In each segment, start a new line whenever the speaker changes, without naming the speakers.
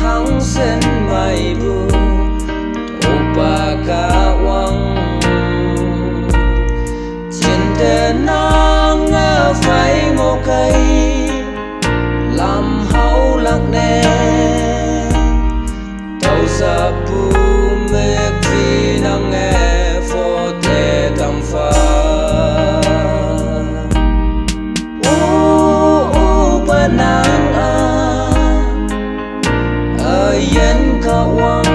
hang sen mai bu opa ka wang trên thế nang phải ngô cây làm hậu lạc nè tàu sa pu mê phi nang nghe phô thế tam pha nang yen ka wang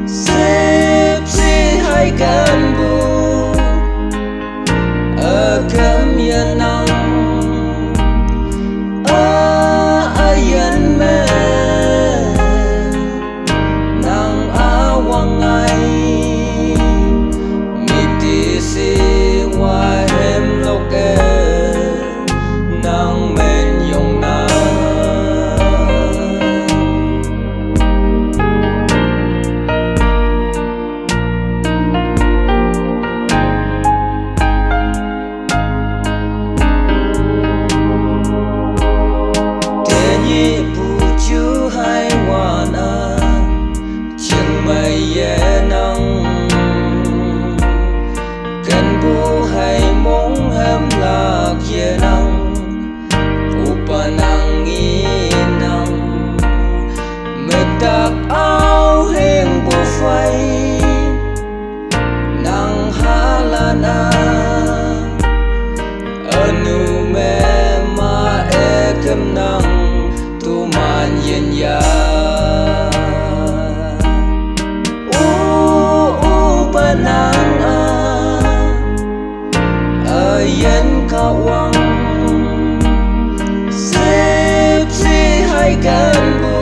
sep si hai kan bu kam yen nang yen me nang awang ai miti si wa hem loke nang men yong na nhị bu chu hai wan a chiang mai ye nang kan bu hai mong hem lạc ye nang upa nang i nang me tak ao heng bu phai nang halana anu me ma e kem nang tu man yen ya banang yen ka wang sep si hai kan bu